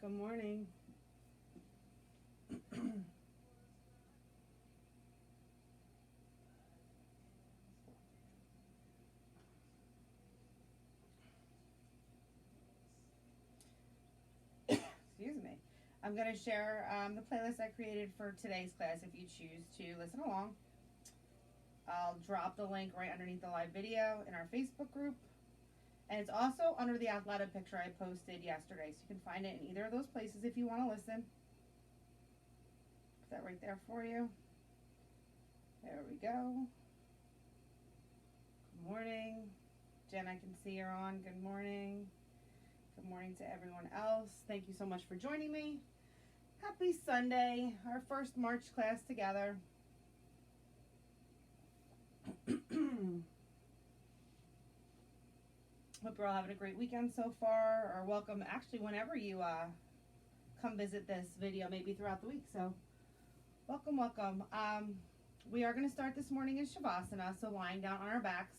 Good morning. Excuse me. I'm going to share the playlist I created for today's class if you choose to listen along. I'll drop the link right underneath the live video in our Facebook group. And it's also under the Athleta picture I posted yesterday, so you can find it in either of those places if you want to listen. Put that right there for you. There we go. Good morning. Jen, I can see you're on. Good morning. Good morning to everyone else. Thank you so much for joining me. Happy Sunday, our first March class together. Hope you're all having a great weekend so far, or welcome actually whenever you come visit this video, maybe throughout the week. So welcome. We are going to start this morning in Shavasana, so lying down on our backs.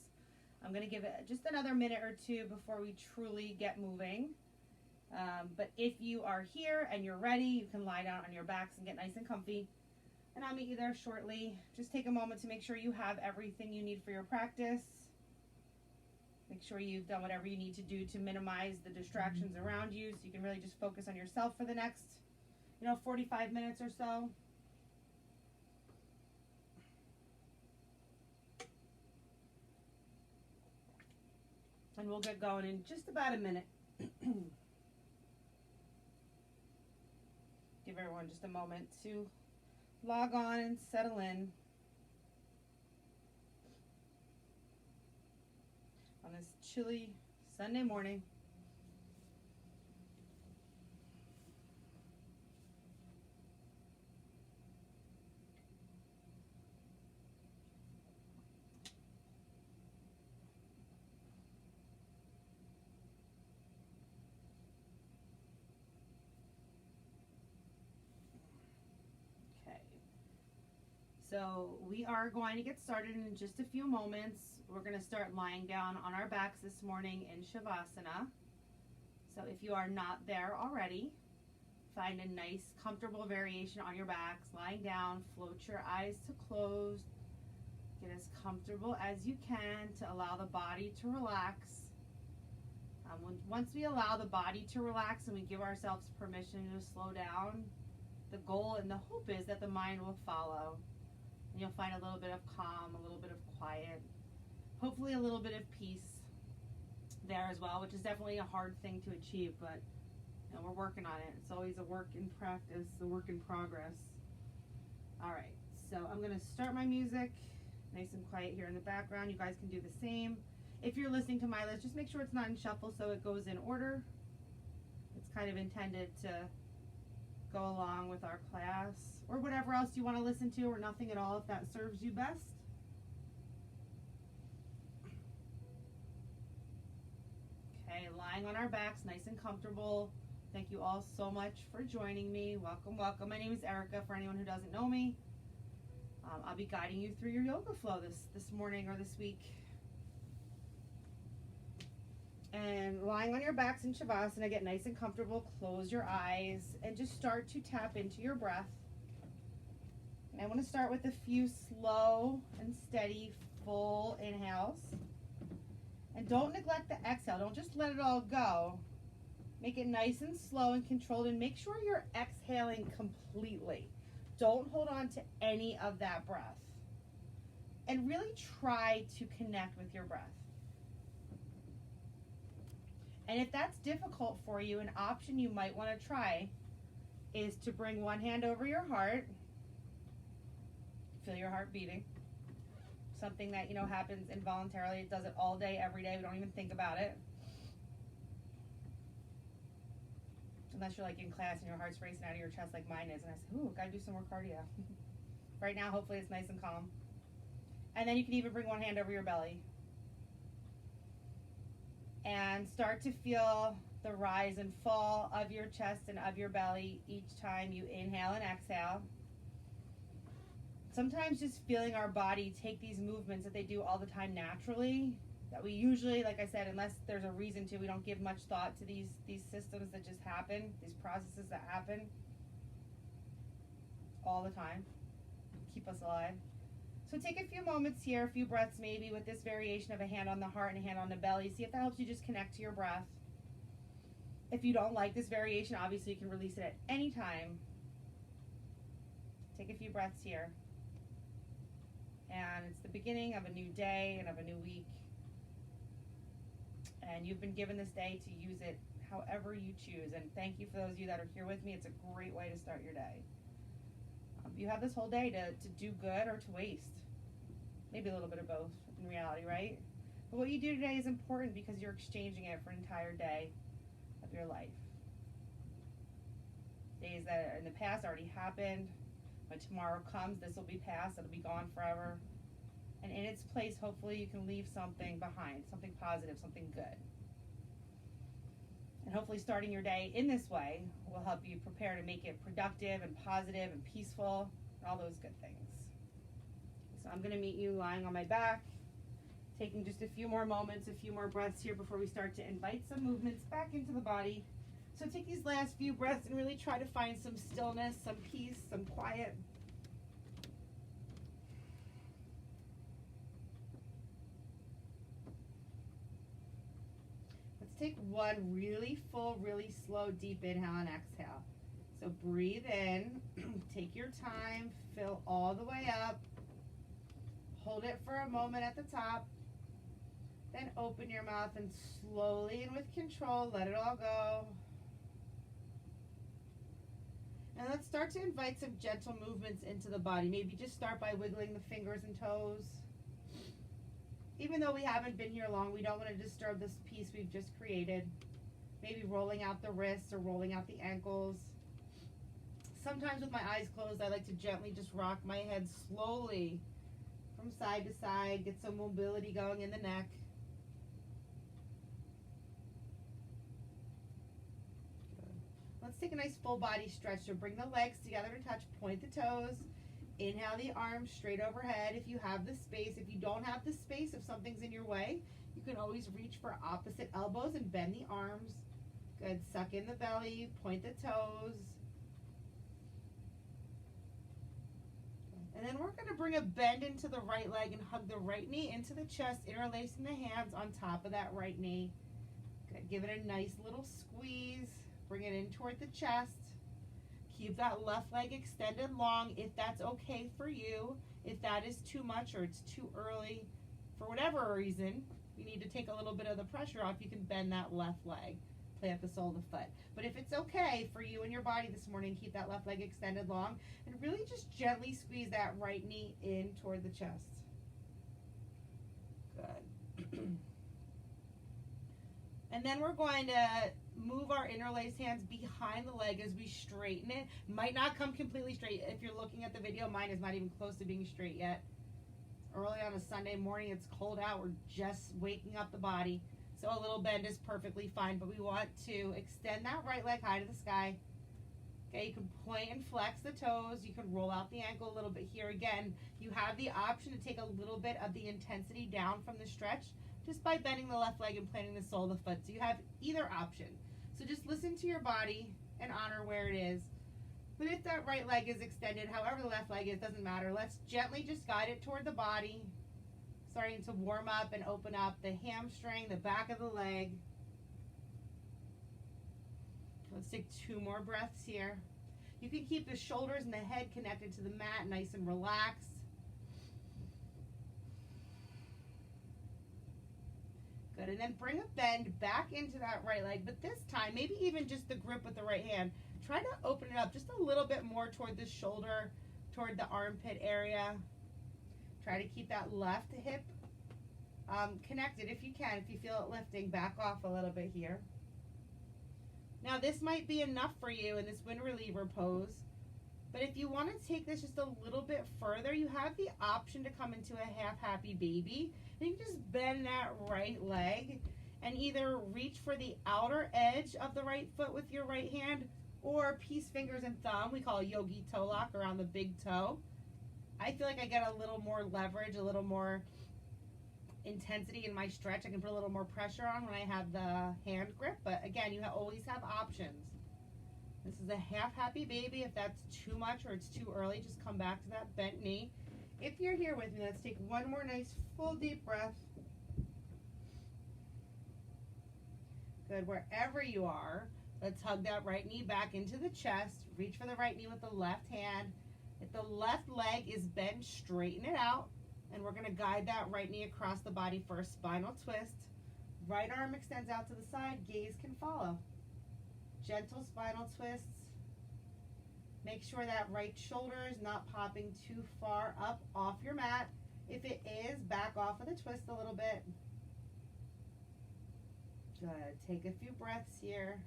I'm going to give it just another minute or two before we truly get moving. But if you are here and you're ready, you can lie down on your backs and get nice and comfy. And I'll meet you there shortly. Just take a moment to make sure you have everything you need for your practice. Make sure you've done whatever you need to do to minimize the distractions around you so you can really just focus on yourself for the next, 45 minutes or so. And we'll get going in just about a minute. Give everyone just a moment to log on and settle in on this chilly Sunday morning. So we are going to get started in just a few moments. We're going to start lying down on our backs this morning in Shavasana. So if you are not there already, find a nice comfortable variation on your backs, lying down, float your eyes to closed. Get as comfortable as you can to allow the body to relax. Once we allow the body to relax and we give ourselves permission to slow down, the goal and the hope is that the mind will follow. And you'll find a little bit of calm, a little bit of quiet, hopefully a little bit of peace there as well, which is definitely a hard thing to achieve, but we're working on it. It's always a work in practice, a work in progress. All right, so I'm going to start my music nice and quiet here in the background. You guys can do the same. If you're listening to my list, just make sure it's not in shuffle so it goes in order. It's kind of intended to go along with our class, or whatever else you want to listen to, or nothing at all if that serves you best. Okay, lying on our backs, nice and comfortable. Thank you all so much for joining me. Welcome. My name is Erica, for anyone who doesn't know me. I'll be guiding you through your yoga flow this morning or this week. And lying on your backs in Shavasana, get nice and comfortable, close your eyes, and just start to tap into your breath. And I want to start with a few slow and steady full inhales. And don't neglect the exhale. Don't just let it all go. Make it nice and slow and controlled, and make sure you're exhaling completely. Don't hold on to any of that breath. And really try to connect with your breath. And if that's difficult for you, an option you might want to try is to bring one hand over your heart. Feel your heart beating. Something that, happens involuntarily. It does it all day, every day. We don't even think about it. Unless you're like in class and your heart's racing out of your chest like mine is. And I say, ooh, gotta do some more cardio. Right now, hopefully it's nice and calm. And then you can even bring one hand over your belly. And start to feel the rise and fall of your chest and of your belly each time you inhale and exhale. Sometimes just feeling our body take these movements that they do all the time naturally that we usually, like I said, unless there's a reason to, we don't give much thought to these systems that just happen, these processes that happen all the time, keep us alive. So take a few moments here, a few breaths maybe with this variation of a hand on the heart and a hand on the belly. See if that helps you just connect to your breath. If you don't like this variation, obviously you can release it at any time. Take a few breaths here. And it's the beginning of a new day and of a new week. And you've been given this day to use it however you choose. And thank you for those of you that are here with me. It's a great way to start your day. You have this whole day to do good or to waste. Maybe a little bit of both in reality, right? But what you do today is important because you're exchanging it for an entire day of your life. Days that in the past already happened. When tomorrow comes, this will be past. It'll be gone forever. And in its place, hopefully you can leave something behind, something positive, something good. And hopefully starting your day in this way will help you prepare to make it productive and positive and peaceful, and all those good things. So I'm going to meet you lying on my back, taking just a few more moments, a few more breaths here before we start to invite some movements back into the body. So take these last few breaths and really try to find some stillness, some peace, some quiet. Take one really full, really slow, deep inhale and exhale. So breathe in, take your time, fill all the way up, hold it for a moment at the top, then open your mouth and slowly and with control, let it all go. And let's start to invite some gentle movements into the body. Maybe just start by wiggling the fingers and toes. Even though we haven't been here long, we don't want to disturb this piece we've just created. Maybe rolling out the wrists or rolling out the ankles. Sometimes with my eyes closed, I like to gently just rock my head slowly from side to side, get some mobility going in the neck. Good. Let's take a nice full body stretch. So bring the legs together to touch, point the toes. Inhale the arms straight overhead if you have the space. If you don't have the space, if something's in your way, you can always reach for opposite elbows and bend the arms. Good. Suck in the belly, point the toes. And then we're going to bring a bend into the right leg and hug the right knee into the chest, interlacing the hands on top of that right knee. Good. Give it a nice little squeeze. Bring it in toward the chest. Keep that left leg extended long if that's okay for you. If that is too much or it's too early, for whatever reason, you need to take a little bit of the pressure off, you can bend that left leg. Play at the sole of the foot. But if it's okay for you and your body this morning, keep that left leg extended long and really just gently squeeze that right knee in toward the chest. Good. And then we're going to move our interlaced hands behind the leg as we straighten it. Might not come completely straight. If you're looking at the video, mine is not even close to being straight yet. Early on a Sunday morning, it's cold out. We're just waking up the body. So a little bend is perfectly fine, but we want to extend that right leg high to the sky. Okay, you can point and flex the toes. You can roll out the ankle a little bit here. Again, you have the option to take a little bit of the intensity down from the stretch just by bending the left leg and planting the sole of the foot. So you have either option. So just listen to your body and honor where it is. But if that right leg is extended, however the left leg is, doesn't matter. Let's gently just guide it toward the body, starting to warm up and open up the hamstring, the back of the leg. Let's take 2 more breaths here. You can keep the shoulders and the head connected to the mat, nice and relaxed. Good, and then bring a bend back into that right leg, but this time, maybe even just the grip with the right hand. Try to open it up just a little bit more toward the shoulder, toward the armpit area. Try to keep that left hip connected if you can. If you feel it lifting, back off a little bit here. Now this might be enough for you in this wind reliever pose, but if you want to take this just a little bit further, you have the option to come into a half happy baby. And you can just bend that right leg and either reach for the outer edge of the right foot with your right hand or peace fingers and thumb. We call a yogi toe lock around the big toe. I feel like I get a little more leverage, a little more intensity in my stretch. I can put a little more pressure on when I have the hand grip, but again, you always have options. This is a half happy baby. If that's too much or it's too early, just come back to that bent knee. If you're here with me, let's take one more nice full deep breath. Good, wherever you are, let's hug that right knee back into the chest. Reach for the right knee with the left hand. If the left leg is bent, straighten it out. And we're gonna guide that right knee across the body for a spinal twist. Right arm extends out to the side, gaze can follow. Gentle spinal twists. Make sure that right shoulder is not popping too far up off your mat. If it is, back off of the twist a little bit. Good, take a few breaths here.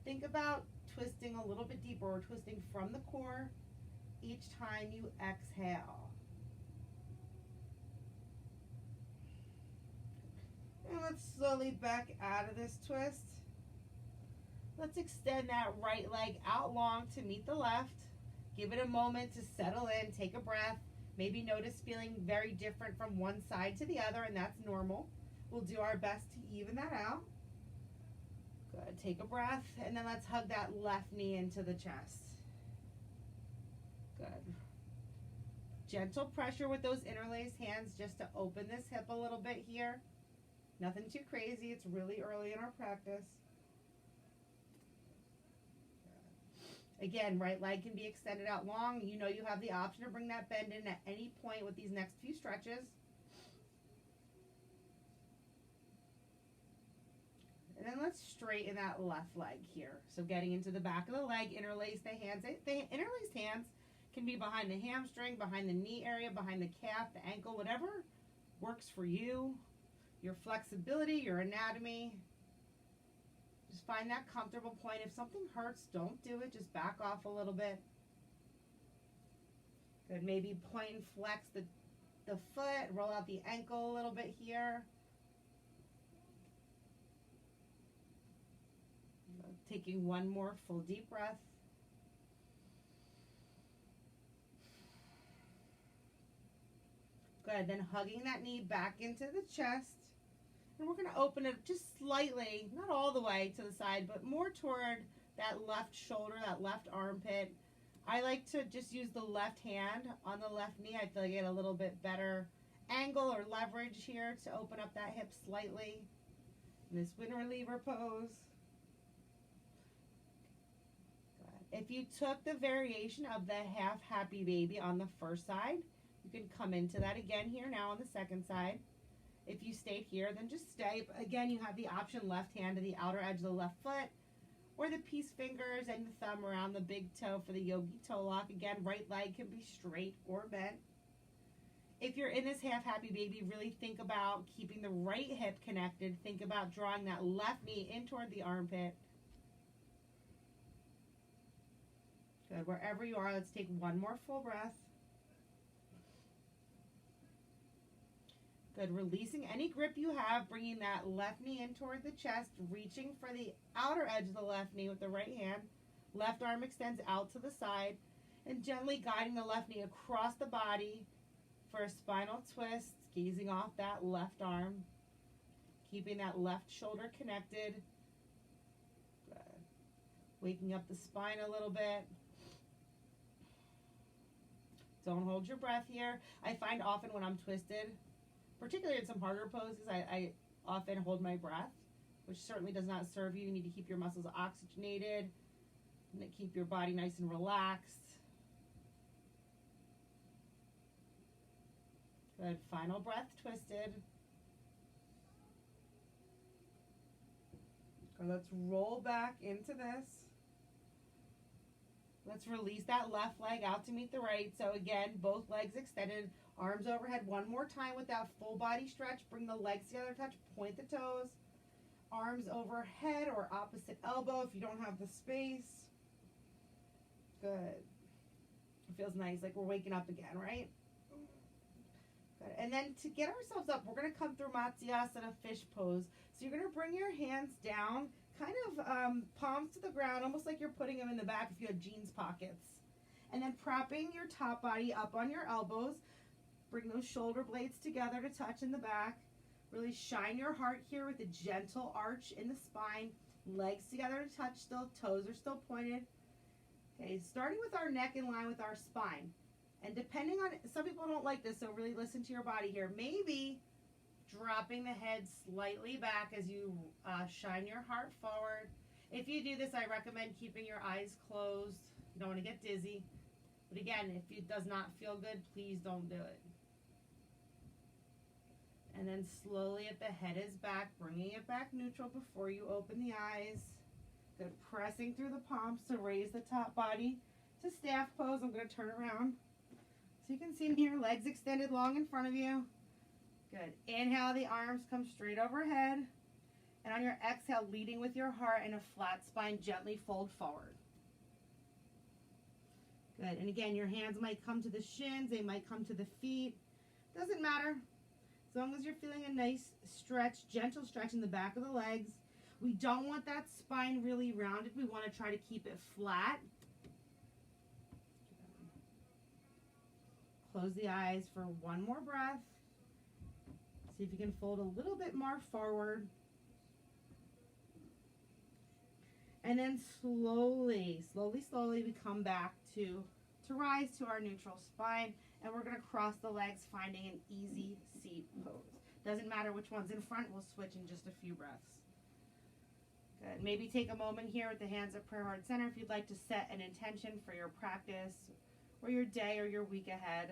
Think about twisting a little bit deeper or twisting from the core each time you exhale. And let's slowly back out of this twist. Let's extend that right leg out long to meet the left. Give it a moment to settle in, take a breath. Maybe notice feeling very different from one side to the other, and that's normal. We'll do our best to even that out. Good, take a breath, and then let's hug that left knee into the chest. Good. Gentle pressure with those interlaced hands just to open this hip a little bit here. Nothing too crazy, it's really early in our practice. Again, right leg can be extended out long. You know you have the option to bring that bend in at any point with these next few stretches. And then let's straighten that left leg here. So getting into the back of the leg, interlace the hands. The interlaced hands can be behind the hamstring, behind the knee area, behind the calf, the ankle, whatever works for you, your flexibility, your anatomy. Just find that comfortable point. If something hurts, don't do it. Just back off a little bit. Good. Maybe point and flex the foot. Roll out the ankle a little bit here. Taking one more full deep breath. Good. Then hugging that knee back into the chest. And we're going to open it just slightly, not all the way to the side, but more toward that left shoulder, that left armpit. I like to just use the left hand on the left knee. I feel like I get a little bit better angle or leverage here to open up that hip slightly. In this wind reliever pose. Good. If you took the variation of the half happy baby on the first side, you can come into that again here now on the second side. If you stayed here, then just stay. Again, you have the option left hand to the outer edge of the left foot, or the peace fingers and the thumb around the big toe for the yogi toe lock. Again, right leg can be straight or bent. If you're in this half happy baby, really think about keeping the right hip connected. Think about drawing that left knee in toward the armpit. Good. Wherever you are, let's take one more full breath. Good. Releasing any grip you have, bringing that left knee in toward the chest, reaching for the outer edge of the left knee with the right hand. Left arm extends out to the side, and gently guiding the left knee across the body for a spinal twist, gazing off that left arm, keeping that left shoulder connected. Good. Waking up the spine a little bit. Don't hold your breath here. I find often when I'm twisted, particularly in some harder poses, I often hold my breath, which certainly does not serve you. You need to keep your muscles oxygenated and keep your body nice and relaxed. Good. Final breath, twisted. And let's roll back into this. Let's release that left leg out to meet the right. So again, both legs extended, arms overhead one more time with that full body stretch. Bring the legs together, touch, point the toes. Arms overhead or opposite elbow if you don't have the space. Good. It feels nice, like we're waking up again, right? Good. And then to get ourselves up, we're going to come through Matsyasana fish pose. So you're going to bring your hands down, kind of palms to the ground, almost like you're putting them in the back if you had jeans pockets. And then propping your top body up on your elbows. Bring those shoulder blades together to touch in the back. Really shine your heart here with a gentle arch in the spine. Legs together to touch still. Toes are still pointed. Okay, starting with our neck in line with our spine. And depending on, some people don't like this, so really listen to your body here. Maybe dropping the head slightly back as you shine your heart forward. If you do this, I recommend keeping your eyes closed. You don't want to get dizzy. But again, if it does not feel good, please don't do it. And then slowly, if the head is back, bringing it back neutral before you open the eyes. Good, pressing through the palms to raise the top body to staff pose. I'm going to turn around so you can see me here, legs extended long in front of you. Good. Inhale, the arms come straight overhead. And on your exhale, leading with your heart and a flat spine, gently fold forward. Good. And again, your hands might come to the shins, they might come to the feet. Doesn't matter. As long as you're feeling a nice stretch, gentle stretch in the back of the legs. We don't want that spine really rounded. We want to try to keep it flat. Close the eyes for one more breath. See if you can fold a little bit more forward. And then slowly, we come back to rise to our neutral spine. And we're going to cross the legs, finding an easy seat pose. Doesn't matter which one's in front. We'll switch in just a few breaths. Good. Maybe take a moment here with the hands at prayer heart center if you'd like to set an intention for your practice or your day or your week ahead.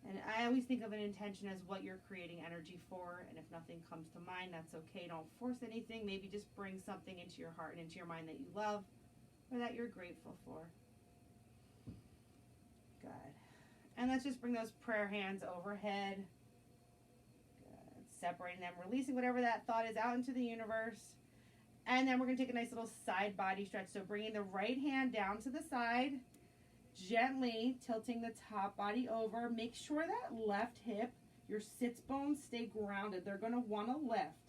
And I always think of an intention as what you're creating energy for. And if nothing comes to mind, that's okay. Don't force anything. Maybe just bring something into your heart and into your mind that you love or that you're grateful for. Good. And let's just bring those prayer hands overhead. Good. Separating them, releasing whatever that thought is out into the universe. And then we're going to take a nice little side body stretch. So bringing the right hand down to the side. Gently tilting the top body over. Make sure that left hip, your sits bones stay grounded. They're going to want to lift.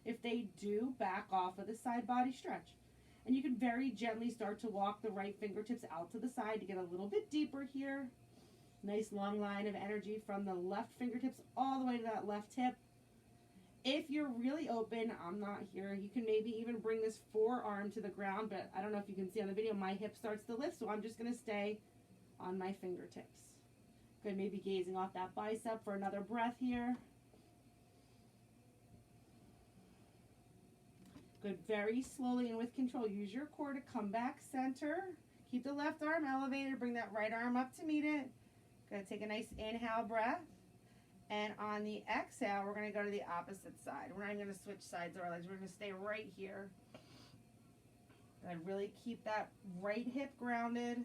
If they do, back off of the side body stretch. And you can very gently start to walk the right fingertips out to the side to get a little bit deeper here. Nice long line of energy from the left fingertips all the way to that left hip. If you're really open, I'm not here, you can maybe even bring this forearm to the ground, but I don't know if you can see on the video, my hip starts to lift, so I'm just going to stay on my fingertips. Good, maybe gazing off that bicep for another breath here. Good, very slowly and with control, use your core to come back center. Keep the left arm elevated, bring that right arm up to meet it. Good, take a nice inhale breath. And on the exhale, we're going to go to the opposite side. We're not even going to switch sides of our legs. We're going to stay right here. Good. Really keep that right hip grounded.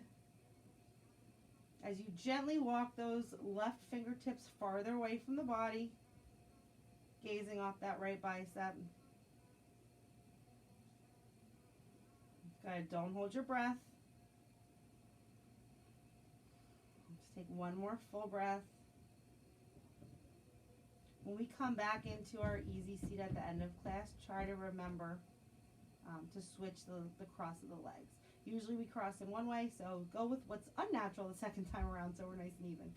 As you gently walk those left fingertips farther away from the body, gazing off that right bicep. Good. Don't hold your breath. Just take one more full breath. When we come back into our easy seat at the end of class, try to remember to switch the cross of the legs. Usually we cross in one way, so go with what's unnatural the second time around so we're nice and even.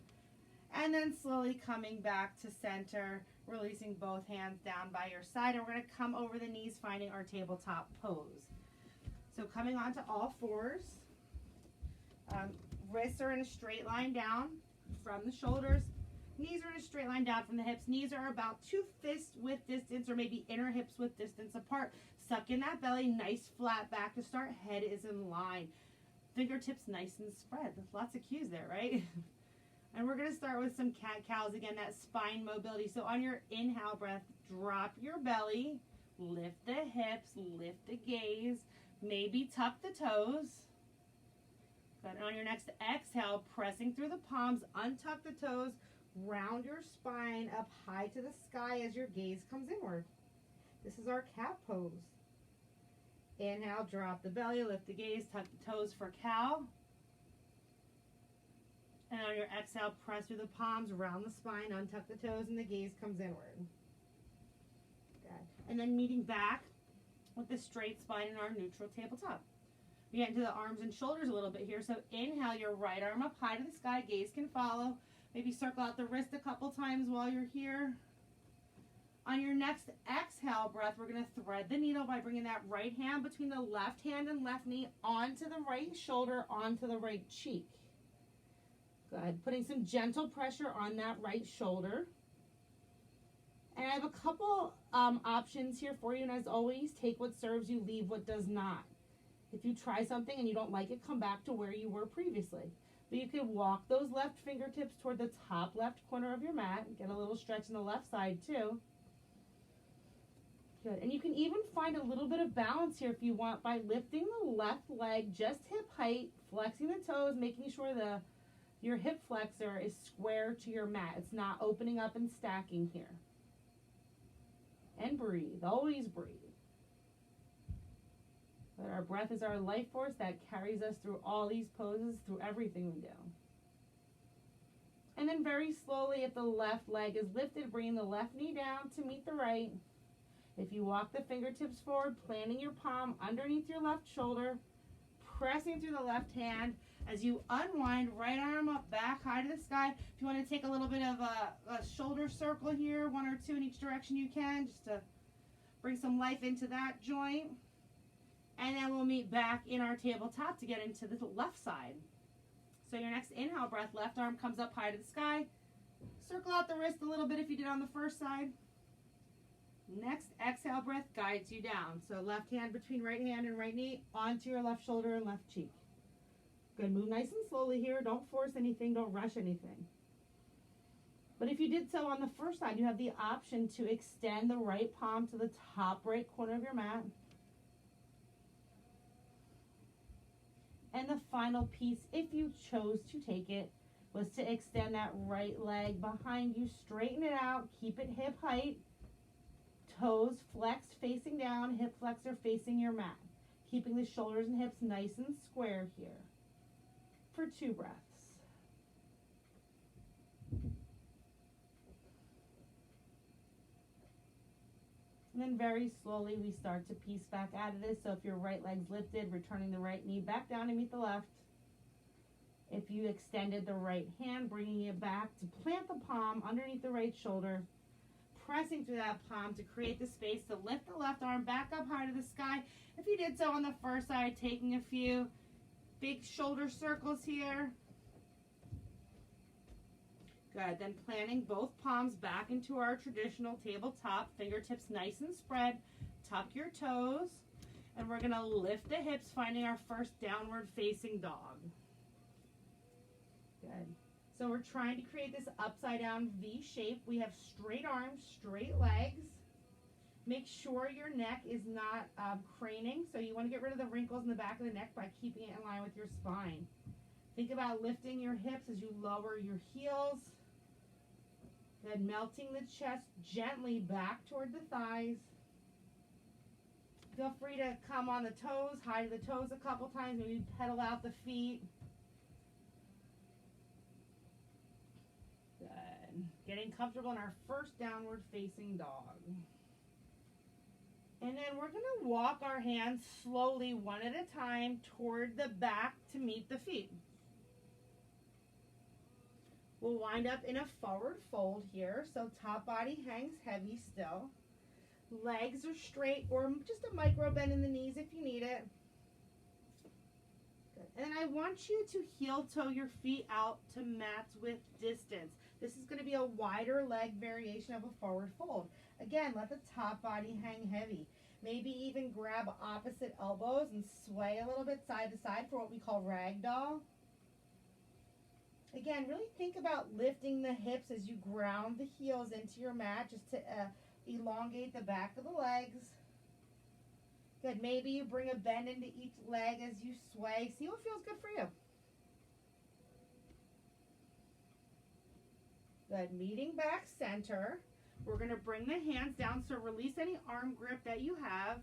And then slowly coming back to center, releasing both hands down by your side, and we're going to come over the knees, finding our tabletop pose. So coming onto all fours, wrists are in a straight line down from the shoulders. Knees are in a straight line down from the hips. Knees are about 2 fist width distance or maybe inner hips width distance apart. Suck in that belly, nice flat back to start. Head is in line. Fingertips nice and spread. There's lots of cues there, right? And we're going to start with some cat-cows. Again, that spine mobility. So on your inhale breath, drop your belly. Lift the hips. Lift the gaze. Maybe tuck the toes. Good. And on your next exhale, pressing through the palms, untuck the toes. Round your spine up high to the sky as your gaze comes inward. This is our cat pose. Inhale, drop the belly, lift the gaze, tuck the toes for cow. And on your exhale, press through the palms, round the spine, untuck the toes, and the gaze comes inward. Good. And then meeting back with the straight spine in our neutral tabletop. We get into the arms and shoulders a little bit here. So inhale, your right arm up high to the sky, gaze can follow. Maybe circle out the wrist a couple times while you're here. On your next exhale breath, we're going to thread the needle by bringing that right hand between the left hand and left knee onto the right shoulder, onto the right cheek. Good. Putting some gentle pressure on that right shoulder. And I have a couple options here for you, and as always, take what serves you, leave what does not. If you try something and you don't like it, come back to where you were previously. But you can walk those left fingertips toward the top left corner of your mat. Get a little stretch on the left side too. Good. And you can even find a little bit of balance here if you want by lifting the left leg just hip height, flexing the toes, making sure your hip flexor is square to your mat. It's not opening up and stacking here. And breathe. Always breathe. But our breath is our life force that carries us through all these poses, through everything we do. And then very slowly, if the left leg is lifted, bringing the left knee down to meet the right. If you walk the fingertips forward, planting your palm underneath your left shoulder, pressing through the left hand. As you unwind, right arm up, back, high to the sky. If you want to take a little bit of a shoulder circle here, 1 or 2 in each direction you can, just to bring some life into that joint. And then we'll meet back in our tabletop to get into the left side. So your next inhale breath, left arm comes up high to the sky. Circle out the wrist a little bit if you did on the first side. Next exhale breath guides you down. So left hand between right hand and right knee onto your left shoulder and left cheek. Good. Move nice and slowly here. Don't force anything. Don't rush anything. But if you did so on the first side, you have the option to extend the right palm to the top right corner of your mat. And the final piece, if you chose to take it, was to extend that right leg behind you. Straighten it out. Keep it hip height. Toes flexed facing down. Hip flexor facing your mat. Keeping the shoulders and hips nice and square here. For 2 breaths. And then very slowly we start to piece back out of this. So if your right leg's lifted, returning the right knee back down to meet the left. If you extended the right hand, bringing it back to plant the palm underneath the right shoulder, pressing through that palm to create the space to lift the left arm back up high to the sky. If you did so on the first side, taking a few big shoulder circles here. Good. Then planting both palms back into our traditional tabletop. Fingertips nice and spread. Tuck your toes. And we're going to lift the hips, finding our first downward facing dog. Good. So we're trying to create this upside down V shape. We have straight arms, straight legs. Make sure your neck is not craning. So you want to get rid of the wrinkles in the back of the neck by keeping it in line with your spine. Think about lifting your hips as you lower your heels. Then melting the chest gently back toward the thighs. Feel free to come on the toes, high to the toes a couple times. Maybe pedal out the feet. Good. Getting comfortable in our first downward facing dog. And then we're going to walk our hands slowly, one at a time, toward the back to meet the feet. We'll wind up in a forward fold here. So top body hangs heavy still. Legs are straight or just a micro bend in the knees if you need it. Good. And I want you to heel toe your feet out to mats with distance. This is going to be a wider leg variation of a forward fold. Again, let the top body hang heavy. Maybe even grab opposite elbows and sway a little bit side to side for what we call ragdoll. Again, really think about lifting the hips as you ground the heels into your mat just to elongate the back of the legs. Good. Maybe you bring a bend into each leg as you sway. See what feels good for you. Good. Meeting back center. We're going to bring the hands down, so release any arm grip that you have.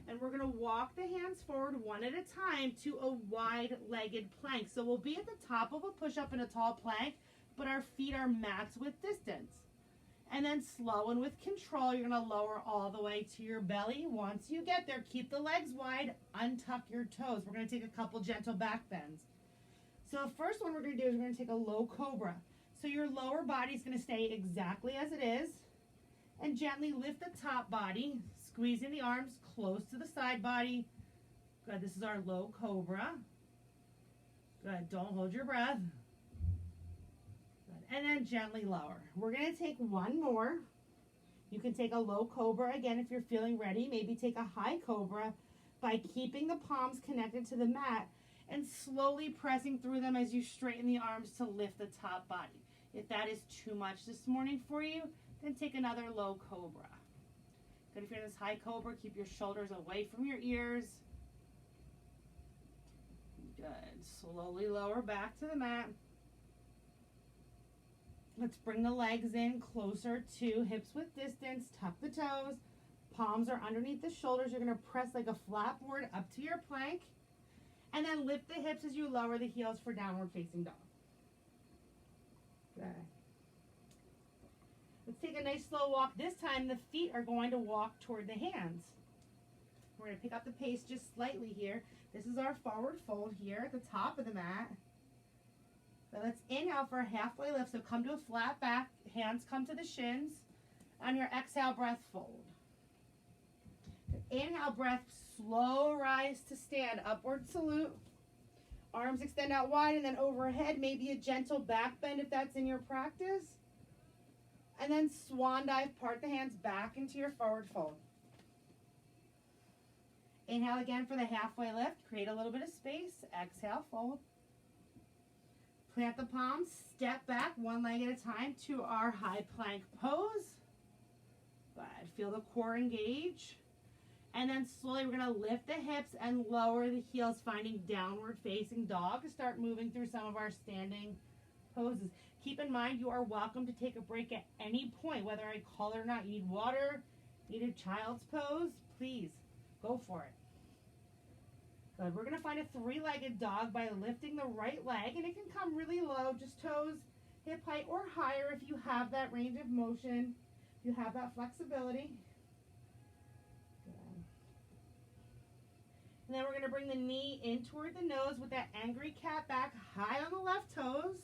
And we're going to walk the hands forward one at a time to a wide-legged plank. So we'll be at the top of a push-up in a tall plank, but our feet are mats with distance. And then slow and with control, you're going to lower all the way to your belly. Once you get there, keep the legs wide, untuck your toes. We're going to take a couple gentle back bends. So the first one we're going to do is we're going to take a low cobra. So your lower body is going to stay exactly as it is. And gently lift the top body, squeezing the arms close to the side body. Good, this is our low cobra. Good, don't hold your breath. Good. And then gently lower. We're going to take one more. You can take a low cobra again if you're feeling ready. Maybe take a high cobra by keeping the palms connected to the mat and slowly pressing through them as you straighten the arms to lift the top body. If that is too much this morning for you, then take another low cobra. Good, if you're in this high cobra, keep your shoulders away from your ears. Good, slowly lower back to the mat. Let's bring the legs in closer to hips with distance. Tuck the toes. Palms are underneath the shoulders. You're going to press like a flat board up to your plank. And then lift the hips as you lower the heels for downward facing dog. Good. Let's take a nice slow walk. This time the feet are going to walk toward the hands. We're going to pick up the pace just slightly here. This is our forward fold here at the top of the mat. So let's inhale for a halfway lift. So come to a flat back. Hands come to the shins. On your exhale, breath fold. Inhale, breath, slow rise to stand. Upward salute. Arms extend out wide and then overhead. Maybe a gentle back bend if that's in your practice. And then swan dive, part the hands back into your forward fold. Inhale again for the halfway lift. Create a little bit of space. Exhale, fold. Plant the palms, step back one leg at a time to our high plank pose. Good. Feel the core engage. And then slowly we're going to lift the hips and lower the heels, finding downward facing dog to start moving through some of our standing poses. Keep in mind you are welcome to take a break at any point, whether I call it or not. You need water, need a child's pose, please go for it. Good. We're going to find a three-legged dog by lifting the right leg, and it can come really low, just toes hip height or higher if you have that range of motion, if you have that flexibility. Good. And then we're going to bring the knee in toward the nose with that angry cat back high on the left toes.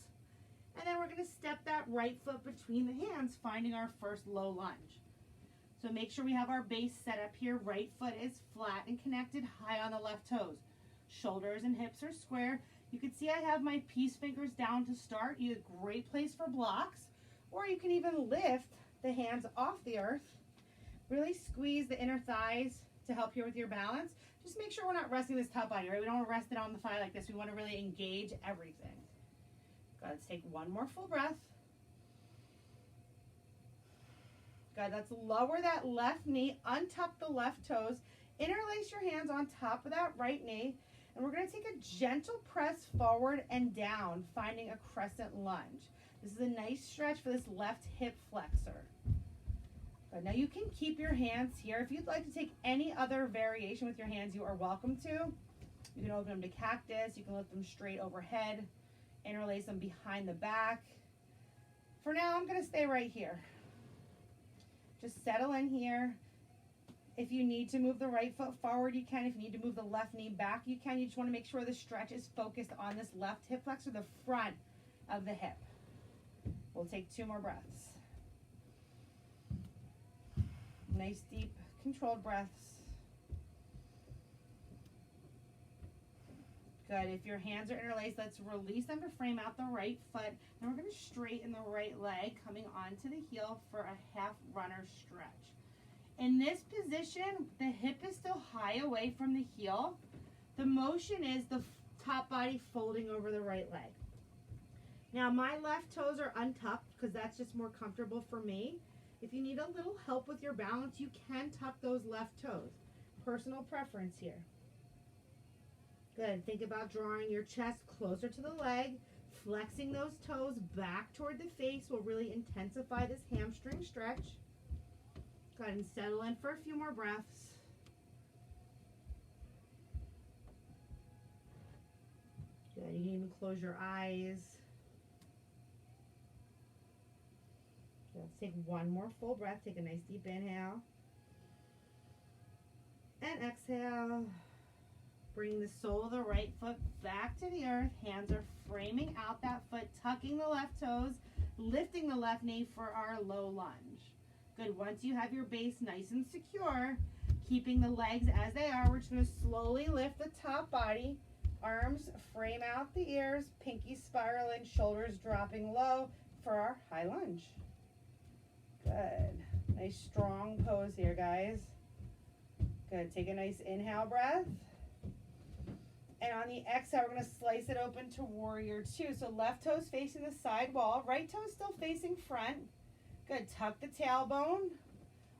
And then we're going to step that right foot between the hands, finding our first low lunge. So make sure we have our base set up here. Right foot is flat and connected high on the left toes. Shoulders and hips are square. You can see I have my peace fingers down to start. You have a great place for blocks. Or you can even lift the hands off the earth. Really squeeze the inner thighs to help here with your balance. Just make sure we're not resting this top body, right? We don't want to rest it on the thigh like this. We want to really engage everything. Good, let's take one more full breath. Good, let's lower that left knee, untuck the left toes, interlace your hands on top of that right knee, and we're going to take a gentle press forward and down, finding a crescent lunge. This is a nice stretch for this left hip flexor. Good, now you can keep your hands here. If you'd like to take any other variation with your hands, you are welcome to. You can open them to cactus, you can lift them straight overhead, interlace them behind the back. For now, I'm going to stay right here. Just settle in here. If you need to move the right foot forward, you can. If you need to move the left knee back, you can. You just want to make sure the stretch is focused on this left hip flexor, the front of the hip. We'll take 2 more breaths. Nice, deep, controlled breaths. Good. If your hands are interlaced, let's release them to frame out the right foot. Then we're going to straighten the right leg, coming onto the heel for a half runner stretch. In this position, the hip is still high away from the heel. The motion is the top body folding over the right leg. Now, my left toes are untucked because that's just more comfortable for me. If you need a little help with your balance, you can tuck those left toes. Personal preference here. Good. Think about drawing your chest closer to the leg. Flexing those toes back toward the face will really intensify this hamstring stretch. Go ahead and settle in for a few more breaths. Good. You can even close your eyes. Good. Let's take one more full breath. Take a nice deep inhale. And exhale. Bring the sole of the right foot back to the earth. Hands are framing out that foot, tucking the left toes, lifting the left knee for our low lunge. Good. Once you have your base nice and secure, keeping the legs as they are, we're just going to slowly lift the top body. Arms frame out the ears, pinky spiraling, shoulders dropping low for our high lunge. Good. Nice strong pose here, guys. Good. Take a nice inhale breath. And on the exhale, we're going to slice it open to warrior two. So left toes facing the side wall, right toe still facing front. Good. Tuck the tailbone.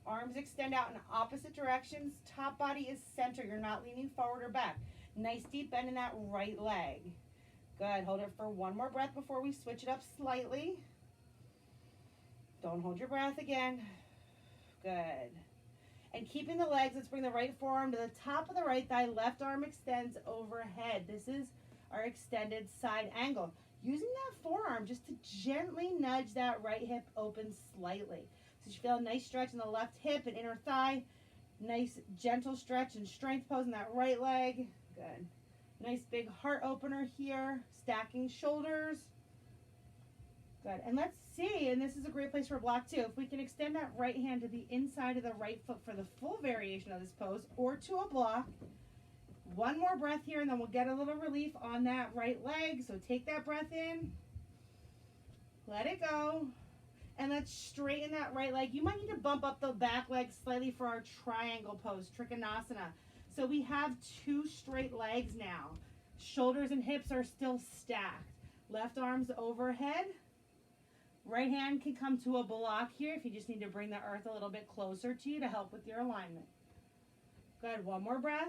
Arms extend out in opposite directions. Top body is center. You're not leaning forward or back. Nice deep bend in that right leg. Good. Hold it for one more breath before we switch it up slightly. Don't hold your breath again. Good. And keeping the legs, let's bring the right forearm to the top of the right thigh. Left arm extends overhead. This is our extended side angle. Using that forearm just to gently nudge that right hip open slightly. So you feel a nice stretch in the left hip and inner thigh. Nice gentle stretch and strength pose in that right leg. Good. Nice big heart opener here. Stacking shoulders. Good. And let's see, and this is a great place for a block too, if we can extend that right hand to the inside of the right foot for the full variation of this pose or to a block. One more breath here and then we'll get a little relief on that right leg. So take that breath in. Let it go. And let's straighten that right leg. You might need to bump up the back leg slightly for our triangle pose, Trikonasana. So we have two straight legs now. Shoulders and hips are still stacked. Left arm's overhead. Right hand can come to a block here if you just need to bring the earth a little bit closer to you to help with your alignment. Good. One more breath.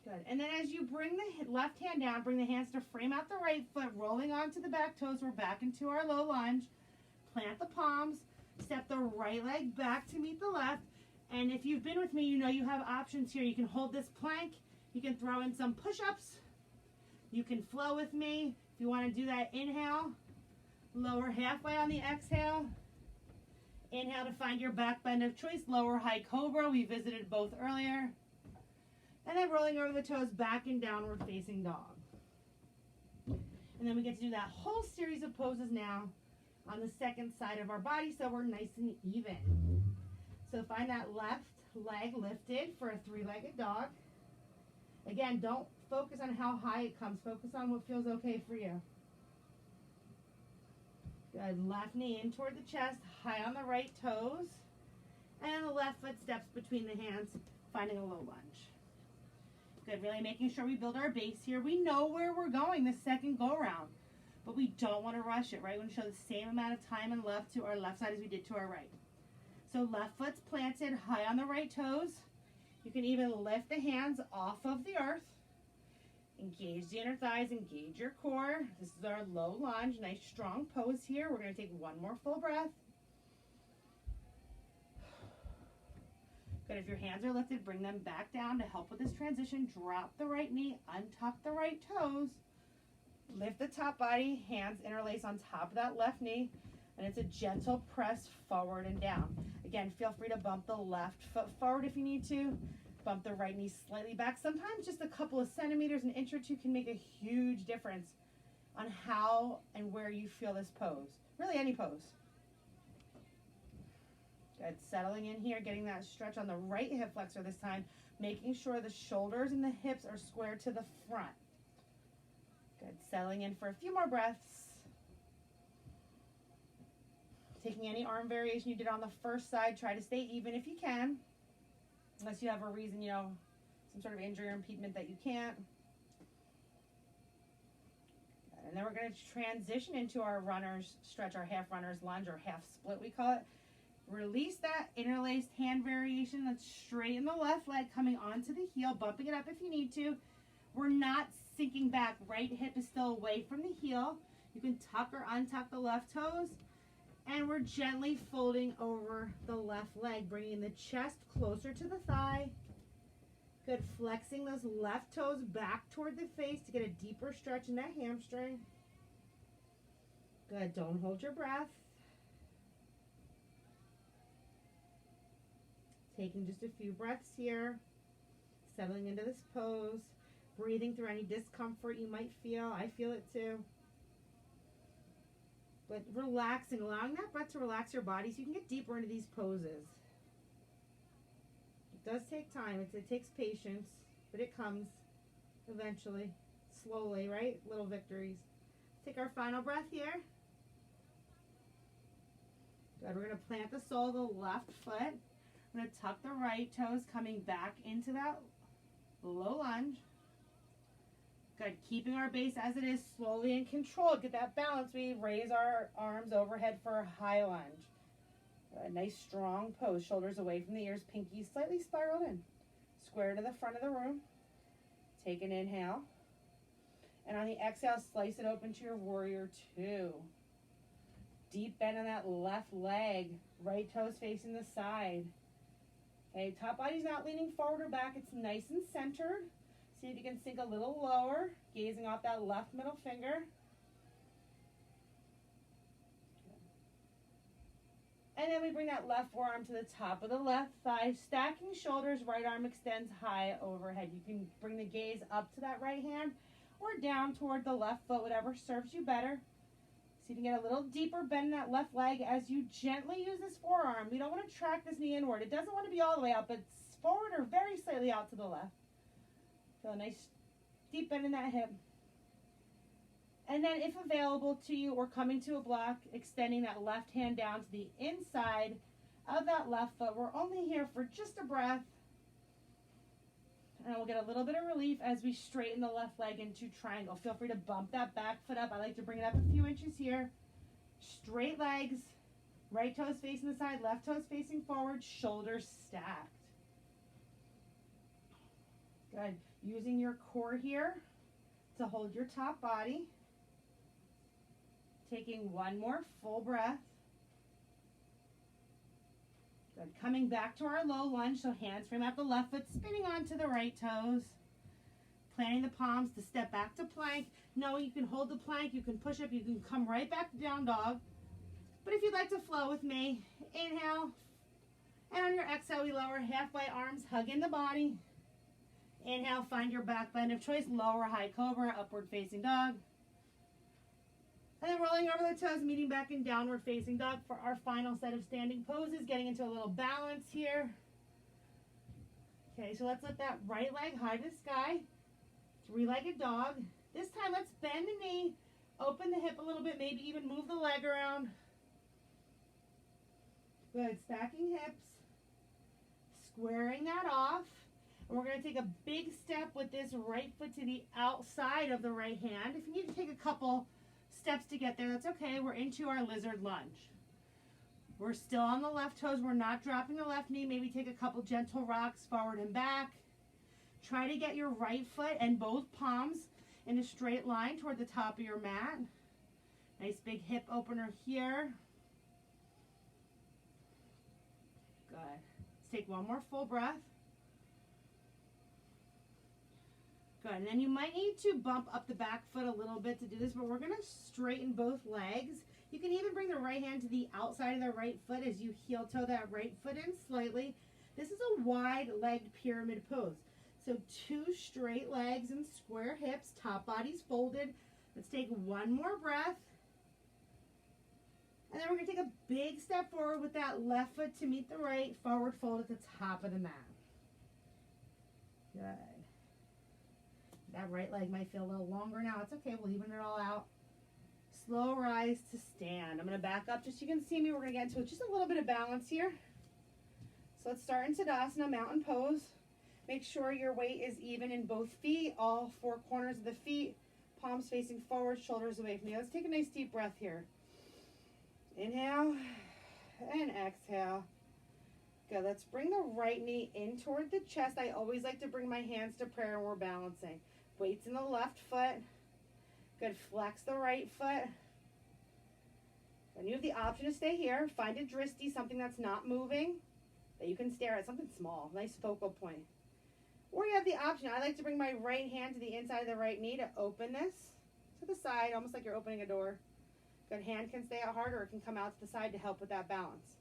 Good. And then as you bring the left hand down, bring the hands to frame out the right foot, rolling onto the back toes. We're back into our low lunge. Plant the palms. Step the right leg back to meet the left. And if you've been with me, you know you have options here. You can hold this plank. You can throw in some push-ups. You can flow with me. If you want to do that, inhale. Lower halfway on the exhale. Inhale to find your back bend of choice. Lower high cobra. We visited both earlier. And then rolling over the toes back in downward facing dog. And then we get to do that whole series of poses now on the second side of our body so we're nice and even. So find that left leg lifted for a three-legged dog. Again, don't focus on how high it comes. Focus on what feels okay for you. Good. Left knee in toward the chest, high on the right toes. And the left foot steps between the hands, finding a low lunge. Good. Really making sure we build our base here. We know where we're going the second go round, but we don't want to rush it, right? We want to show the same amount of time and left to our left side as we did to our right. So left foot's planted, high on the right toes. You can even lift the hands off of the earth. Engage the inner thighs, engage your core. This is our low lunge. Nice strong pose here. We're going to take one more full breath. Good. If your hands are lifted, bring them back down to help with this transition. Drop the right knee, untuck the right toes. Lift the top body, hands interlace on top of that left knee. And it's a gentle press forward and down. Again, feel free to bump the left foot forward if you need to. Bump the right knee slightly back. Sometimes just a couple of centimeters, an inch or two can make a huge difference on how and where you feel this pose. Really any pose. Good. Settling in here, getting that stretch on the right hip flexor this time. Making sure the shoulders and the hips are square to the front. Good. Settling in for a few more breaths. Taking any arm variation you did on the first side, try to stay even if you can. Unless you have a reason, some sort of injury or impediment that you can't. And then we're going to transition into our runner's stretch, our half runner's lunge or half split we call it. Release that interlaced hand variation. Let's straighten the left leg coming onto the heel, bumping it up if you need to. We're not sinking back. Right hip is still away from the heel. You can tuck or untuck the left toes. And we're gently folding over the left leg, bringing the chest closer to the thigh. Good. Flexing those left toes back toward the face to get a deeper stretch in that hamstring. Good. Don't hold your breath. Taking just a few breaths here. Settling into this pose, breathing through any discomfort you might feel. I feel it too. But relaxing, allowing that breath to relax your body so you can get deeper into these poses. It does take time. It takes patience, but it comes eventually, slowly, right? Little victories. Take our final breath here. Good. We're going to plant the sole of the left foot. We're going to tuck the right toes, coming back into that low lunge. Good. Keeping our base as it is, slowly and controlled. Get that balance. We raise our arms overhead for a high lunge. A nice strong pose. Shoulders away from the ears. Pinky slightly spiraled in. Square to the front of the room. Take an inhale. And on the exhale, slice it open to your warrior two. Deep bend on that left leg. Right toes facing the side. Okay, top body's not leaning forward or back. It's nice and centered. See if you can sink a little lower, gazing off that left middle finger. And then we bring that left forearm to the top of the left thigh, stacking shoulders, right arm extends high overhead. You can bring the gaze up to that right hand or down toward the left foot, whatever serves you better. See if you can get a little deeper bend in that left leg as you gently use this forearm. We don't want to track this knee inward. It doesn't want to be all the way out, but forward or very slightly out to the left. Feel a nice deep bend in that hip. And then if available to you or coming to a block, extending that left hand down to the inside of that left foot. We're only here for just a breath. And we'll get a little bit of relief as we straighten the left leg into triangle. Feel free to bump that back foot up. I like to bring it up a few inches here. Straight legs, right toes facing the side, left toes facing forward, shoulders stacked. Good. Using your core here to hold your top body. Taking one more full breath. Good. Coming back to our low lunge, so hands frame out the left foot, spinning onto the right toes. Planting the palms to step back to plank. No, you can hold the plank, you can push up, you can come right back to down dog. But if you'd like to flow with me, inhale. And on your exhale, we lower halfway arms, hug in the body. Inhale, find your back bend of choice, lower high cobra, upward facing dog. And then rolling over the toes, meeting back in downward facing dog for our final set of standing poses, getting into a little balance here. Okay, so let's lift that right leg high to the sky. Three-legged dog. This time, let's bend the knee, open the hip a little bit, maybe even move the leg around. Good, stacking hips. Squaring that off. And we're going to take a big step with this right foot to the outside of the right hand. If you need to take a couple steps to get there, that's okay. We're into our lizard lunge. We're still on the left toes. We're not dropping the left knee. Maybe take a couple gentle rocks forward and back. Try to get your right foot and both palms in a straight line toward the top of your mat. Nice big hip opener here. Good. Let's take one more full breath. Good, and then you might need to bump up the back foot a little bit to do this, but we're going to straighten both legs. You can even bring the right hand to the outside of the right foot as you heel toe that right foot in slightly. This is a wide-legged pyramid pose. So 2 straight legs and square hips, top body's folded. Let's take one more breath. And then we're going to take a big step forward with that left foot to meet the right, forward fold at the top of the mat. Good. That right leg might feel a little longer now. It's okay. We'll even it all out. Slow rise to stand. I'm going to back up just so you can see me. We're going to get into just a little bit of balance here. So let's start in Tadasana, mountain pose. Make sure your weight is even in both feet, all 4 corners of the feet, palms facing forward, shoulders away from you. Let's take a nice deep breath here. Inhale and exhale. Good. Let's bring the right knee in toward the chest. I always like to bring my hands to prayer when we're balancing. Weights in the left foot. Good. Flex the right foot. And you have the option to stay here. Find a dristi, something that's not moving, that you can stare at, something small, nice focal point. Or you have the option, I like to bring my right hand to the inside of the right knee to open this to the side, almost like you're opening a door. Good. Hand can stay out harder, or it can come out to the side to help with that balance.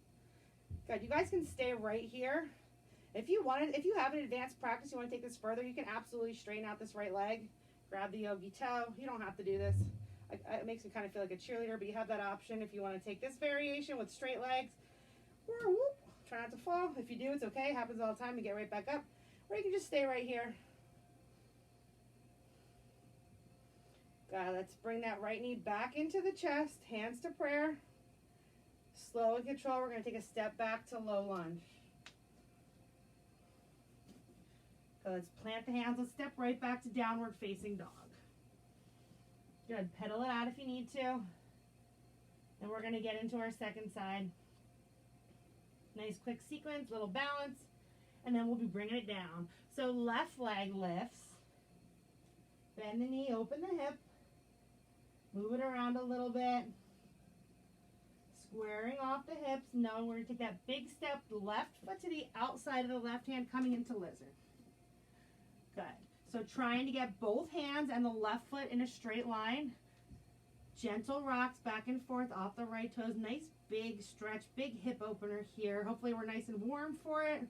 Good. You guys can stay right here. If you have an advanced practice, you want to take this further, you can absolutely straighten out this right leg, grab the yogi toe. You don't have to do this. It makes me kind of feel like a cheerleader, but you have that option if you want to take this variation with straight legs. Or whoop, try not to fall. If you do, it's okay. It happens all the time. You get right back up. Or you can just stay right here. Good. Let's bring that right knee back into the chest. Hands to prayer. Slow and control. We're going to take a step back to low lunge. So let's plant the hands. Let's step right back to downward facing dog. Good. Pedal it out if you need to. And we're going to get into our second side. Nice quick sequence, little balance. And then we'll be bringing it down. So left leg lifts. Bend the knee, open the hip. Move it around a little bit. Squaring off the hips. Now we're going to take that big step, left foot to the outside of the left hand, coming into lizard. Good. So trying to get both hands and the left foot in a straight line. Gentle rocks back and forth off the right toes. Nice big stretch, big hip opener here. Hopefully we're nice and warm for it.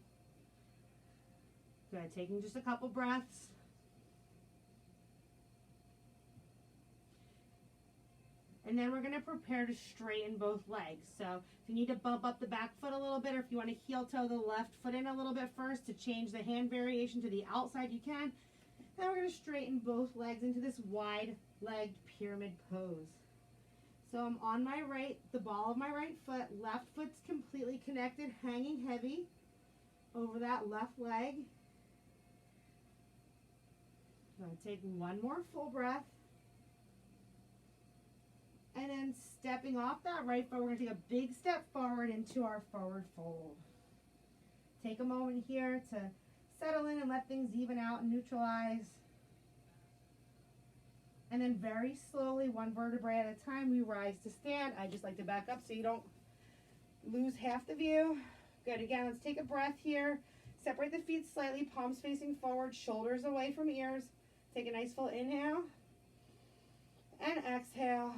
Good. Taking just a couple breaths. And then we're going to prepare to straighten both legs. So if you need to bump up the back foot a little bit, or if you want to heel toe the left foot in a little bit first to change the hand variation to the outside, you can. Then we're going to straighten both legs into this wide-legged pyramid pose. So I'm on my right, the ball of my right foot, left foot's completely connected, hanging heavy over that left leg. I'm going to take one more full breath. And then stepping off that right foot, we're going to take a big step forward into our forward fold. Take a moment here to settle in and let things even out and neutralize. And then very slowly, one vertebrae at a time, we rise to stand. I just like to back up so you don't lose half the view. Good. Again, let's take a breath here. Separate the feet slightly, palms facing forward, shoulders away from ears. Take a nice full inhale. And exhale.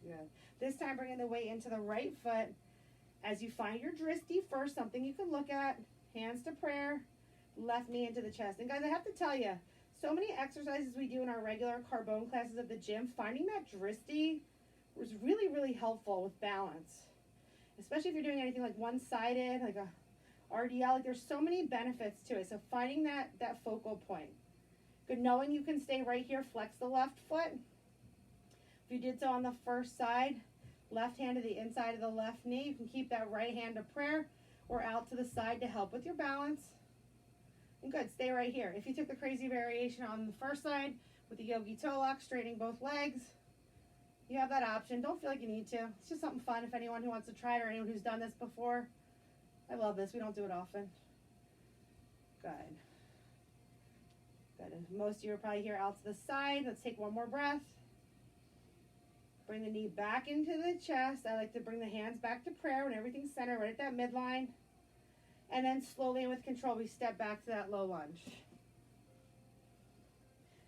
Good. This time bringing the weight into the right foot. As you find your dristi first, something you can look at. Hands to prayer. Left knee into the chest. And guys, I have to tell you, so many exercises we do in our regular Carbone classes at the gym, finding that dristi was really, really helpful with balance. Especially if you're doing anything like one-sided, like a RDL. Like there's so many benefits to it. So finding that focal point. Good. Knowing you can stay right here, flex the left foot. If you did so on the first side, left hand to the inside of the left knee, you can keep that right hand to prayer or out to the side to help with your balance. And good, stay right here. If you took the crazy variation on the first side with the yogi toe lock, straightening both legs, you have that option. Don't feel like you need to. It's just something fun if anyone who wants to try it or anyone who's done this before. I love this. We don't do it often. Good. Good. And most of you are probably here out to the side. Let's take one more breath. Bring the knee back into the chest. I like to bring the hands back to prayer when everything's centered right at that midline. And then slowly and with control, we step back to that low lunge.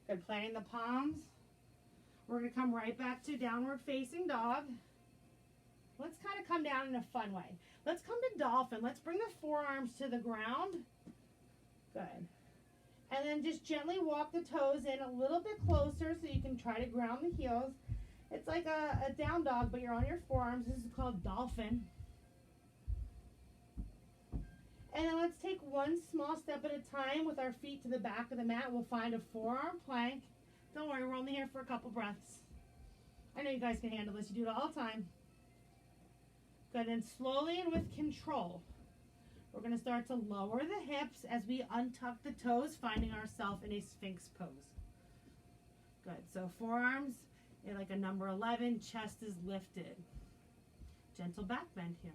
Good. Planting the palms. We're going to come right back to downward facing dog. Let's kind of come down in a fun way. Let's come to dolphin. Let's bring the forearms to the ground. Good. And then just gently walk the toes in a little bit closer so you can try to ground the heels. It's like a down dog, but you're on your forearms. This is called dolphin. And then let's take one small step at a time with our feet to the back of the mat. We'll find a forearm plank. Don't worry, we're only here for a couple breaths. I know you guys can handle this. You do it all the time. Good, and slowly and with control, we're going to start to lower the hips as we untuck the toes, finding ourselves in a Sphinx pose. Good, so forearms in like a number 11, chest is lifted. Gentle back bend here.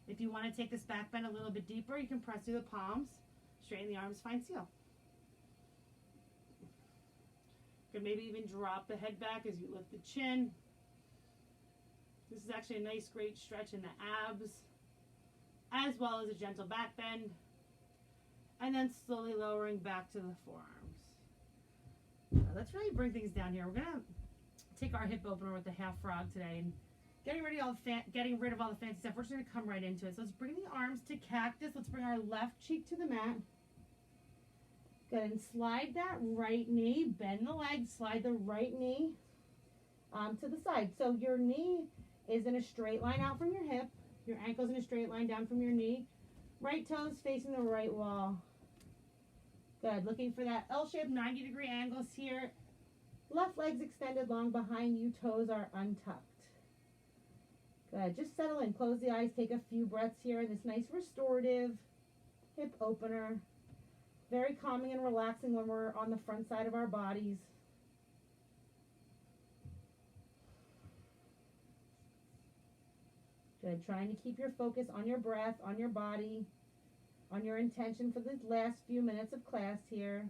If you want to take this back bend a little bit deeper, you can press through the palms, straighten the arms, find seal. You can maybe even drop the head back as you lift the chin. This is actually a nice, great stretch in the abs, as well as a gentle back bend. And then slowly lowering back to the forearms. Now let's really bring things down here. We're going to take our hip opener with the half frog today and getting rid of all the fancy stuff. We're just going to come right into it. So let's bring the arms to cactus. Let's bring our left cheek to the mat. Go ahead and slide that right knee. Bend the leg. Slide the right knee to the side. So your knee is in a straight line out from your hip. Your ankle's in a straight line down from your knee. Right toes facing the right wall. Good. Looking for that L-shaped 90-degree angles here. Left leg's extended long behind you. Toes are untucked. Good. Just settle in. Close the eyes. Take a few breaths here in this nice restorative hip opener. Very calming and relaxing when we're on the front side of our bodies. Good. Trying to keep your focus on your breath, on your body, on your intention for the last few minutes of class here.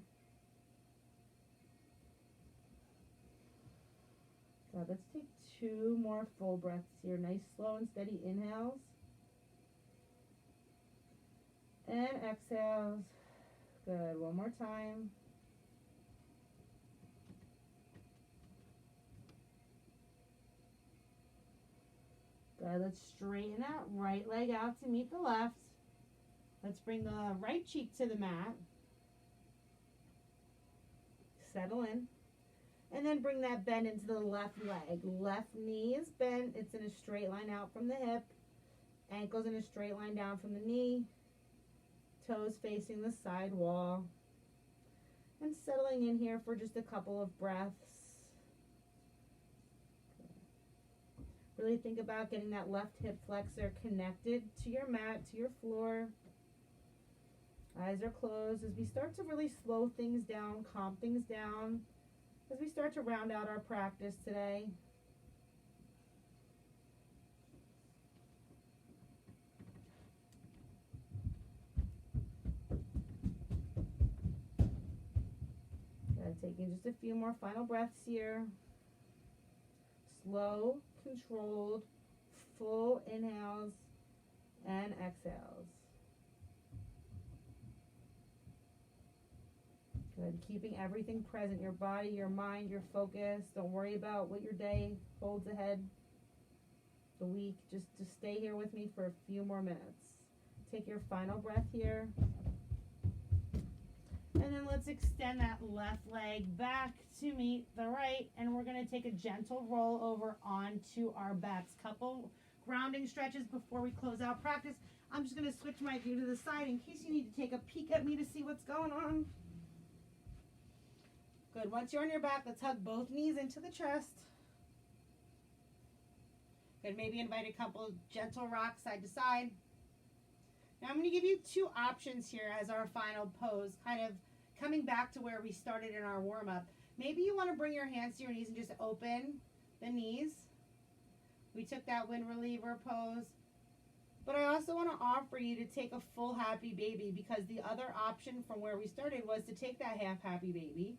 Good. Let's take 2 more full breaths here. Nice, slow, and steady inhales. And exhales. Good. One more time. Good. Let's straighten that right leg out to meet the left. Let's bring the right cheek to the mat. Settle in. And then bring that bend into the left leg. Left knee is bent. It's in a straight line out from the hip. Ankles in a straight line down from the knee. Toes facing the side wall. And settling in here for just a couple of breaths. Really think about getting that left hip flexor connected to your mat, to your floor. Eyes are closed as we start to really slow things down, calm things down, as we start to round out our practice today. Good. Taking just a few more final breaths here. Slow, controlled, full inhales and exhales. Good. Keeping everything present, your body, your mind, your focus. Don't worry about what your day holds ahead, the week. Just stay here with me for a few more minutes. Take your final breath here. And then let's extend that left leg back to meet the right. And we're going to take a gentle roll over onto our backs. Couple grounding stretches before we close out practice. I'm just going to switch my view to the side in case you need to take a peek at me to see what's going on. Good. Once you're on your back, let's hug both knees into the chest. Good. Maybe invite a couple gentle rocks side to side. Now I'm going to give you 2 options here as our final pose, kind of coming back to where we started in our warm-up. Maybe you want to bring your hands to your knees and just open the knees. We took that wind reliever pose. But I also want to offer you to take a full happy baby, because the other option from where we started was to take that half happy baby.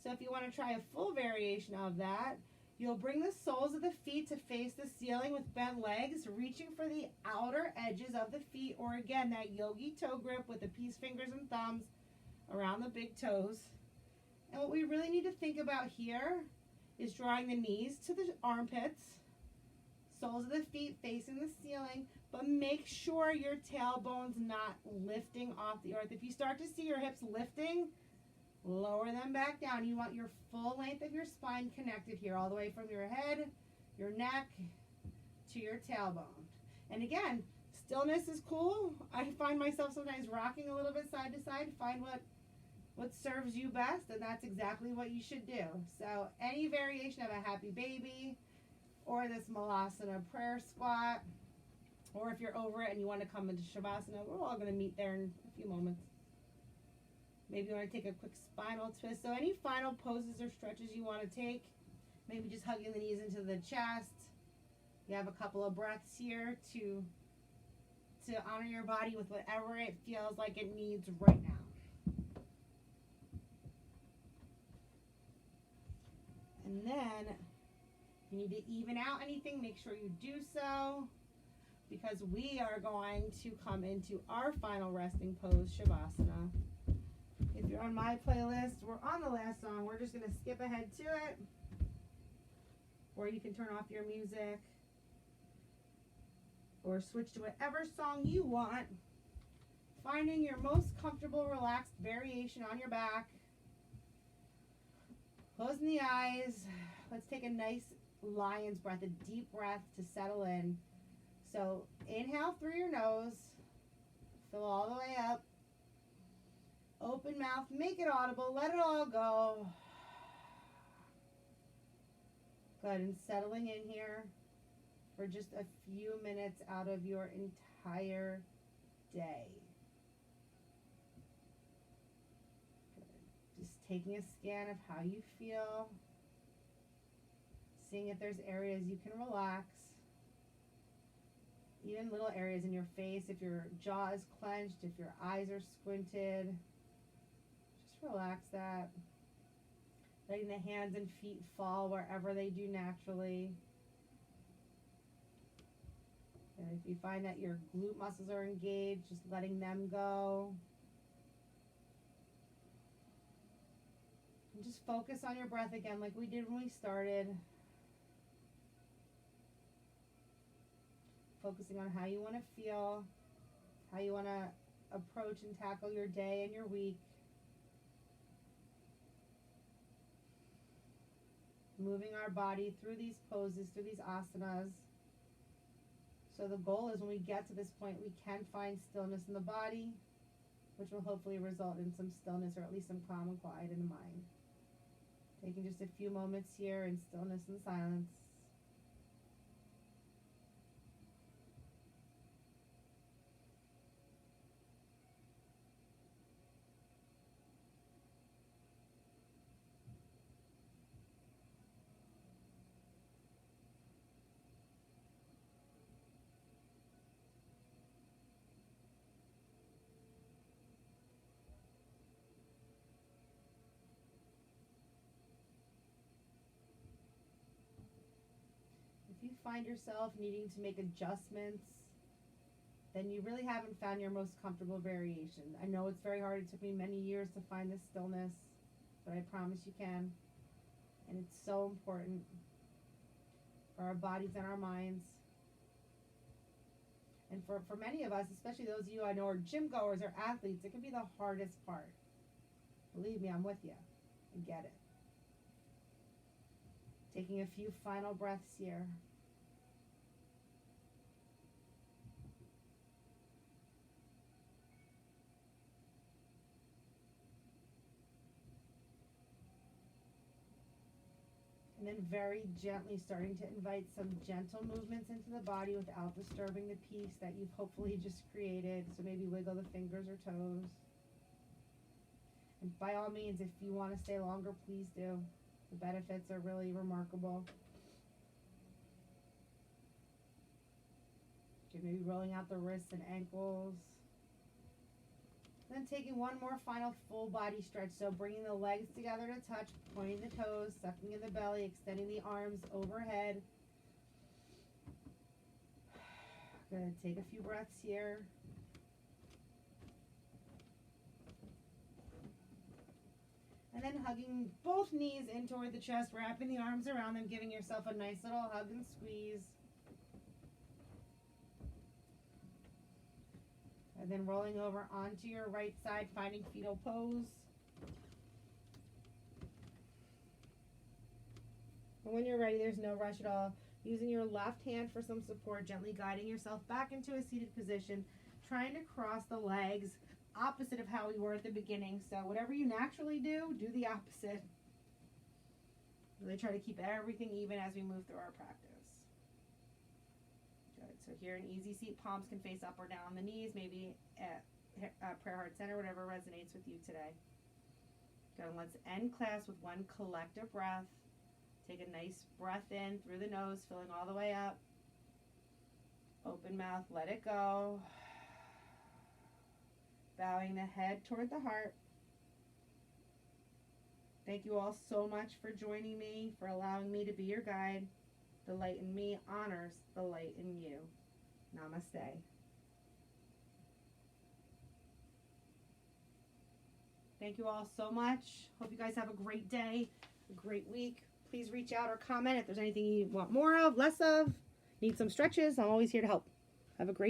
So if you want to try a full variation of that, you'll bring the soles of the feet to face the ceiling with bent legs, reaching for the outer edges of the feet, or again, that yogi toe grip with the peace fingers and thumbs around the big toes. And what we really need to think about here is drawing the knees to the armpits, soles of the feet facing the ceiling, but make sure your tailbone's not lifting off the earth. If you start to see your hips lifting, lower them back down. You want your full length of your spine connected here, all the way from your head, your neck, to your tailbone. And again, stillness is cool. I find myself sometimes rocking a little bit side to side. Find what serves you best, and that's exactly what you should do. So any variation of a happy baby, or this malasana prayer squat, or if you're over it and you want to come into shavasana, we're all going to meet there in a few moments. Maybe you want to take a quick spinal twist. So any final poses or stretches you want to take, maybe just hugging the knees into the chest. You have a couple of breaths here to honor your body with whatever it feels like it needs right now. And then, if you need to even out anything, make sure you do so, because we are going to come into our final resting pose, Shavasana. If you're on my playlist, we're on the last song. We're just going to skip ahead to it. Or you can turn off your music. or switch to whatever song you want. Finding your most comfortable, relaxed variation on your back. Closing the eyes. Let's take a nice lion's breath, a deep breath to settle in. So inhale through your nose. Fill all the way up. Open mouth. Make it audible. Let it all go. Good. And settling in here for just a few minutes out of your entire day. Good. Just taking a scan of how you feel. Seeing if there's areas you can relax. Even little areas in your face, if your jaw is clenched, if your eyes are squinted. Just relax that. Letting the hands and feet fall wherever they do naturally. And if you find that your glute muscles are engaged, just letting them go. And just focus on your breath again like we did when we started. Focusing on how you want to feel, how you want to approach and tackle your day and your week. Moving our body through these poses, through these asanas. So the goal is when we get to this point, we can find stillness in the body, which will hopefully result in some stillness or at least some calm and quiet in the mind. Taking just a few moments here in stillness and silence. If you find yourself needing to make adjustments, then you really haven't found your most comfortable variation. I know it's very hard. It took me many years to find this stillness, but I promise you can. And it's so important for our bodies and our minds. And for many of us, especially those of you I know are gym goers or athletes, it can be the hardest part. Believe me, I'm with you. I get it. Taking a few final breaths here. And then very gently starting to invite some gentle movements into the body without disturbing the peace that you've hopefully just created. So maybe wiggle the fingers or toes. And by all means, if you want to stay longer, please do. The benefits are really remarkable. Okay, maybe rolling out the wrists and ankles. Then taking one more final full body stretch. So bringing the legs together to touch, pointing the toes, sucking in the belly, extending the arms overhead. Good. Take a few breaths here. And then hugging both knees in toward the chest, wrapping the arms around them, giving yourself a nice little hug and squeeze. And then rolling over onto your right side, finding fetal pose. And when you're ready, there's no rush at all. Using your left hand for some support, gently guiding yourself back into a seated position, trying to cross the legs opposite of how we were at the beginning. So whatever you naturally do, do the opposite. Really try to keep everything even as we move through our practice. Good. So here in easy seat, palms can face up or down on the knees, maybe at prayer heart center, whatever resonates with you today. Good. And let's end class with one collective breath. Take a nice breath in through the nose, filling all the way up. Open mouth, let it go. Bowing the head toward the heart. Thank you all so much for joining me, for allowing me to be your guide. The light in me honors the light in you. Namaste. Thank you all so much. Hope you guys have a great day, a great week. Please reach out or comment if there's anything you want more of, less of, need some stretches. I'm always here to help. Have a great